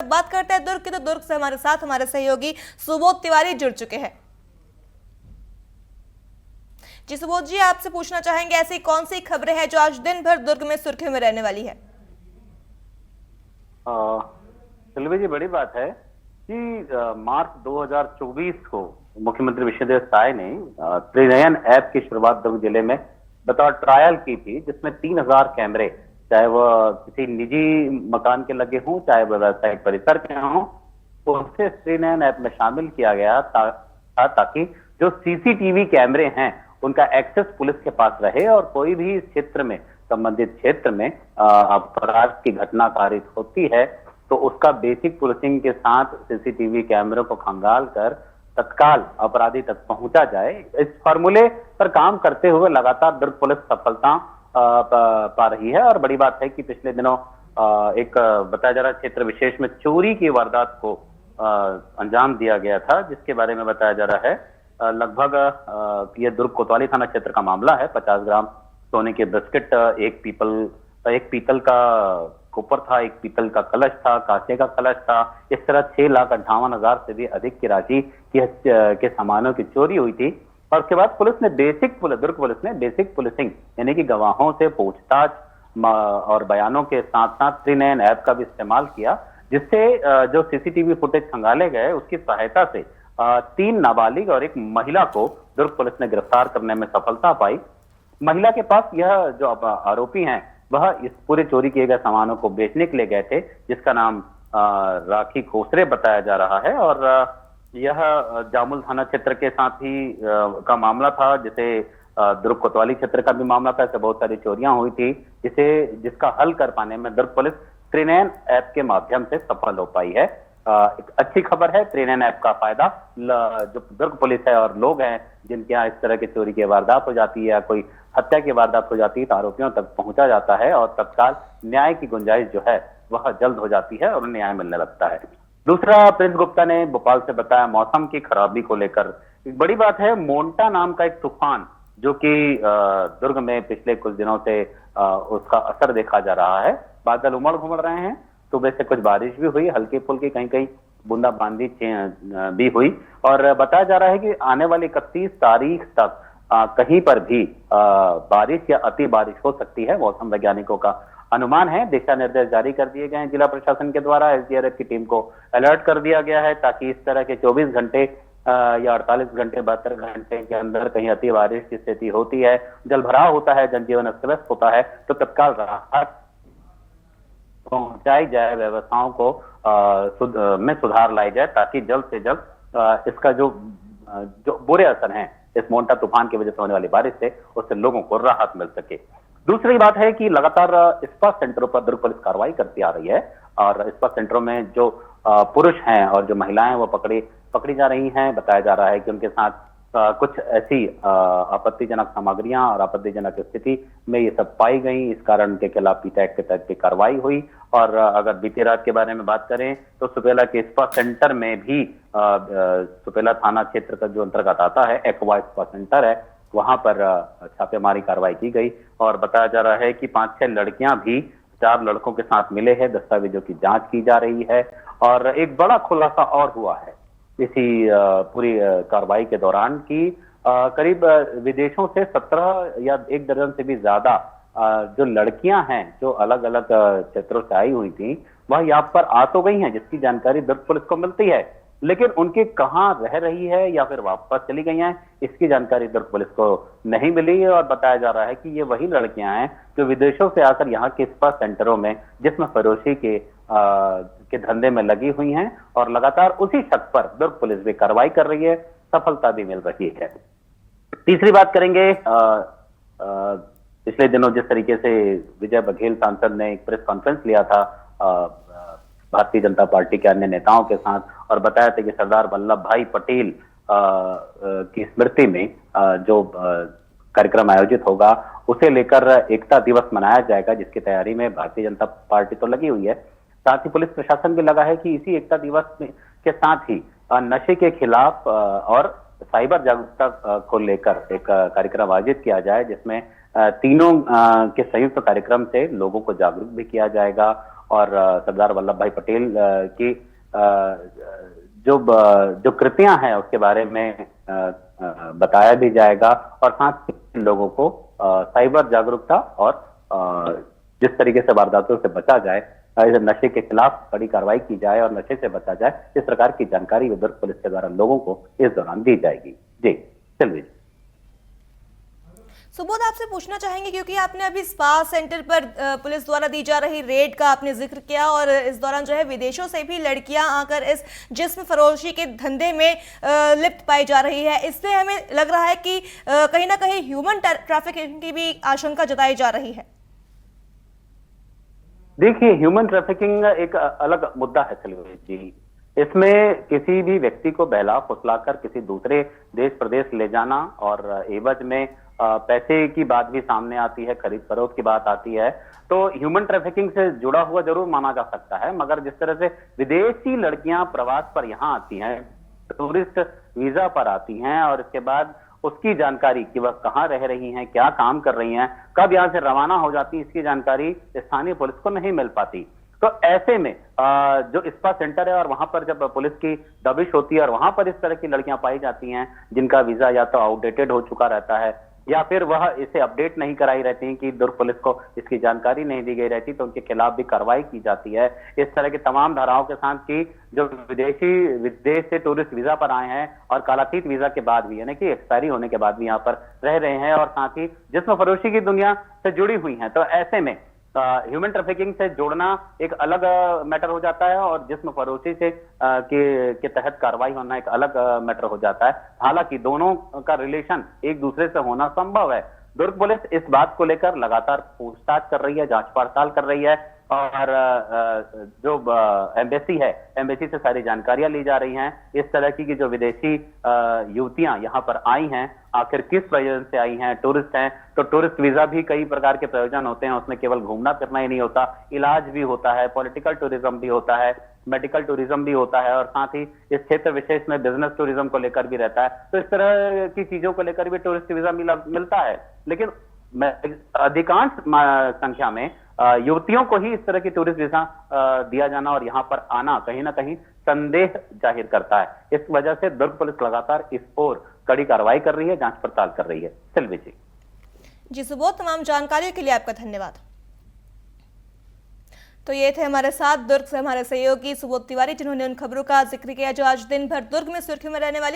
बात करते हैं दुर्ग की, तो दुर्ग से हमारे साथ हमारे सहयोगी सुबोध तिवारी जुड़ चुके हैं। जी सुबोध जी, आपसे पूछना चाहेंगे ऐसी कौन सी खबरें हैं जो आज दिन भर दुर्ग में सुर्खियों में रहने वाली है? चलिए जी, बड़ी बात है कि मार्च 2024 को मुख्यमंत्री विष्णुदेव साय ने त्रिनयन ऐप की शुरुआत दुर्ग जिले में बतौर ट्रायल की थी, जिसमें 3000 कैमरे, चाहे वह किसी निजी मकान के लगे हों, चाहे वह व्यावसायिक परिसर के हों, उसे त्रिनयन ऐप में शामिल किया गया ताकि जो सीसीटीवी कैमरे हैं उनका एक्सेस पुलिस के पास रहे और कोई भी इस क्षेत्र में, संबंधित क्षेत्र में अपराध की घटना कारित होती है तो उसका बेसिक पुलिसिंग के साथ सीसीटीवी कैमरों को खंगाल कर तत्काल अपराधी तक पहुंचा जाए। इस फॉर्मूले पर काम करते हुए लगातार दुर्ग पुलिस सफलता पा रही है। और बड़ी बात है कि पिछले दिनों एक बताया जा रहा क्षेत्र विशेष में चोरी की वारदात को अंजाम दिया गया था, जिसके बारे में बताया जा रहा है लगभग ये दुर्ग कोतवाली थाना क्षेत्र का मामला है। 50 ग्राम सोने के बिस्किट, एक पीतल का कुपर था, एक पीतल का कलश था, कांसे का कलश था। इस तरह 6,58,000 से भी अधिक की राशि के सामानों की चोरी हुई थी। और उसके बाद दुर्ग पुलिस ने बेसिक पुलिसिंग यानी कि गवाहों से पूछताछ और बयानों के साथ साथ त्रिनयन ऐप का भी इस्तेमाल किया, जिससे जो सीसीटीवी फुटेज खंगाले गए उसकी सहायता से 3 नाबालिग और एक महिला को दुर्ग पुलिस ने गिरफ्तार करने में सफलता पाई। महिला के पास यह जो आरोपी हैं वह इस पूरे चोरी किए गए सामानों को बेचने के लिए गए थे, जिसका नाम राखी खोसरे बताया जा रहा है। और यह जामुल थाना क्षेत्र के साथ ही का मामला था, जिसे दुर्ग कोतवाली क्षेत्र का भी मामला था। ऐसे बहुत सारी चोरियां हुई थी जिसका हल कर पाने में दुर्ग पुलिस त्रिनयन ऐप के माध्यम से सफल हो पाई है। एक अच्छी खबर है, त्रिनयन ऐप का फायदा जो दुर्ग पुलिस है और लोग हैं जिनके यहाँ इस तरह की चोरी की वारदात हो जाती है या कोई हत्या की वारदात हो जाती है तो आरोपियों तक पहुंचा जाता है और तत्काल न्याय की गुंजाइश जो है वह जल्द हो जाती है और उन्हें न्याय मिलने लगता है। दूसरा, प्रिंस गुप्ता ने भोपाल से बताया मौसम की खराबी को लेकर एक बड़ी बात है। मोंटा नाम का एक तूफान जो कि दुर्ग में पिछले कुछ दिनों से उसका असर देखा जा रहा है। बादल उमड़ घुमड़ रहे हैं, सुबह से कुछ बारिश भी हुई, हल्की फुल्की कहीं कहीं बूंदाबांदी भी हुई। और बताया जा रहा है कि आने वाली 31 तारीख तक कहीं पर भी बारिश या अति बारिश हो सकती है, मौसम वैज्ञानिकों का अनुमान है। दिशा निर्देश जारी कर दिए गए हैं जिला प्रशासन के द्वारा। एसडीआरएफ की टीम को अलर्ट कर दिया गया है ताकि इस तरह के 24 घंटे या 48 घंटे 72 घंटे के अंदर कहीं अति बारिश की स्थिति होती है, जलभराव होता है, जनजीवन अस्त व्यस्त होता है, तो तत्काल राहत पहुंचाई जाए, व्यवस्थाओं को में सुधार लाई जाए ताकि जल्द से जल्द इसका जो बुरे असर हैं इस मोंटा तूफान की वजह से होने वाली बारिश से, उससे लोगों को राहत मिल सके। दूसरी बात है कि लगातार इस्पात सेंटरों पर दुर्ग पुलिस कार्रवाई करती आ रही है और इस्पात सेंटरों में जो पुरुष हैं और जो महिलाएं वो पकड़ी जा रही हैं। बताया जा रहा है कि उनके साथ कुछ ऐसी आपत्तिजनक सामग्रियां और आपत्तिजनक स्थिति में ये सब पाई गई, इस कारण उनके खिलाफ पीटा एक्ट के तहत भी कार्रवाई हुई। और अगर बीती रात के बारे में बात करें तो सुपेला के स्पा सेंटर में भी सुपेला थाना क्षेत्र का जो अंतर्गत आता है, एक्वा स्पा सेंटर है, वहां पर छापेमारी कार्रवाई की गई। और बताया जा रहा है कि 5-6 लड़कियां भी 4 लड़कों के साथ मिले हैं, दस्तावेजों की जांच की जा रही है। और एक बड़ा खुलासा और हुआ है इसी पूरी कार्रवाई के दौरान कि करीब विदेशों से 17 या 1 दर्जन से भी ज्यादा जो लड़कियां हैं जो अलग अलग क्षेत्रों से आई हुई थी वह यहाँ पर आ तो गई हैं, जिसकी जानकारी दुर्ग पुलिस को मिलती है, लेकिन उनके कहाँ रह रही है या फिर वापस चली गई हैं इसकी जानकारी दुर्ग पुलिस को नहीं मिली है। और बताया जा रहा है कि ये वही लड़कियां हैं जो विदेशों से आकर यहाँ के स्पा सेंटरों में जिस्म फरोशी के धंधे में लगी हुई हैं और लगातार उसी शक पर दुर्ग पुलिस भी कार्रवाई कर रही है, सफलता भी मिल रही है। तीसरी बात करेंगे, पिछले दिनों जिस तरीके से विजय बघेल सांसद ने एक प्रेस कॉन्फ्रेंस लिया था भारतीय जनता पार्टी के अन्य नेताओं के साथ और बताया था कि सरदार वल्लभ भाई पटेल की स्मृति में जो कार्यक्रम आयोजित होगा उसे लेकर एकता दिवस मनाया जाएगा, जिसकी तैयारी में भारतीय जनता पार्टी तो लगी हुई है, साथ ही पुलिस प्रशासन भी लगा है कि इसी एकता दिवस के साथ ही नशे के खिलाफ और साइबर जागरूकता को लेकर एक कार्यक्रम आयोजित किया जाए, जिसमें तीनों के संयुक्त कार्यक्रम से लोगों को जागरूक भी किया जाएगा और सरदार वल्लभ भाई पटेल की जो कृतियां हैं उसके बारे में बताया भी जाएगा, और साथ ही लोगों को साइबर जागरूकता और जिस तरीके से वारदातों से बचा जाए, नशे के खिलाफ कड़ी कार्रवाई की जाए और नशे से बचा जाए, इस प्रकार की जानकारी दुर्ग पुलिस के द्वारा लोगों को इस दौरान दी जाएगी। जी चलिए। सुबोध, आपसे पूछना चाहेंगे क्योंकि आपने अभी स्पा सेंटर पर पुलिस द्वारा दी जा रही रेड का आपने जिक्र किया, और इस दौरान जो है विदेशों से भी लड़कियां आकर इस जिस्म फरोशी के धंधे में लिप्त पाई जा रही है। इससे हमें लग रहा है कि कहीं ना कहीं ह्यूमन ट्रैफिकिंग की भी आशंका जताई जा रही है। देखिए, ह्यूमन ट्रैफिकिंग एक अलग मुद्दा है सलवी जी। इसमें किसी भी व्यक्ति को बहला फुसलाकर किसी दूसरे देश प्रदेश ले जाना और एवज में पैसे की बात भी सामने आती है, खरीद फरोख्त की बात आती है, तो ह्यूमन ट्रैफिकिंग से जुड़ा हुआ जरूर माना जा सकता है। मगर जिस तरह से विदेशी लड़कियां प्रवास पर यहाँ आती हैं, टूरिस्ट वीजा पर आती हैं, और इसके बाद उसकी जानकारी कि वह कहाँ रह रही हैं, क्या काम कर रही हैं, कब यहाँ से रवाना हो जाती है, इसकी जानकारी स्थानीय पुलिस को नहीं मिल पाती। तो ऐसे में जो स्पा सेंटर है और वहां पर जब पुलिस की दबिश होती है और वहां पर इस तरह की लड़कियां पाई जाती हैं जिनका वीजा या तो आउटडेटेड हो चुका रहता है या फिर वह इसे अपडेट नहीं कराई रहती हैं, कि दुर्ग पुलिस को इसकी जानकारी नहीं दी गई रहती, तो उनके खिलाफ भी कार्रवाई की जाती है। इस तरह की तमाम धाराओं के साथ कि जो विदेश से टूरिस्ट वीजा पर आए हैं और कालातीत वीजा के बाद भी, यानी कि एक्सपायरी होने के बाद भी यहाँ पर रह रहे हैं और साथ ही जिस्म फरोशी की दुनिया से जुड़ी हुई हैं, तो ऐसे में ह्यूमन ट्रैफिकिंग से जोड़ना एक अलग मैटर हो जाता है और जिस्म फरोशी से के तहत कार्रवाई होना एक अलग मैटर हो जाता है। हालांकि दोनों का रिलेशन एक दूसरे से होना संभव है। दुर्ग पुलिस इस बात को लेकर लगातार पूछताछ कर रही है, जांच पड़ताल कर रही है, और जो एम्बेसी है, एम्बेसी से सारी जानकारियां ली जा रही हैं। इस तरह की जो विदेशी युवतियां यहाँ पर आई हैं, आखिर किस प्रयोजन से आई हैं, टूरिस्ट हैं, तो टूरिस्ट वीजा भी कई प्रकार के प्रयोजन होते हैं, उसमें केवल घूमना फिरना ही नहीं होता, इलाज भी होता है, पॉलिटिकल टूरिज्म भी होता है, मेडिकल टूरिज्म भी होता है, और साथ ही इस क्षेत्र विशेष में बिजनेस टूरिज्म को लेकर भी रहता है। तो इस तरह की चीजों को लेकर भी टूरिस्ट वीजा मिलता है, लेकिन अधिकांश संख्या में युवतियों को ही इस तरह की टूरिस्ट वीजा दिया जाना और यहाँ पर आना कहीं ना कहीं संदेह जाहिर करता है। इस वजह से दुर्ग पुलिस लगातार इस ओर कड़ी कार्रवाई कर रही है, जांच पड़ताल कर रही है। सिल्वी जी। जी सुबोध, तमाम जानकारियों के लिए आपका धन्यवाद। तो ये थे हमारे साथ दुर्ग से हमारे सहयोगी सुबोध तिवारी, जिन्होंने उन खबरों का जिक्र किया जो आज दिन भर दुर्ग में सुर्खियों में रहने वाली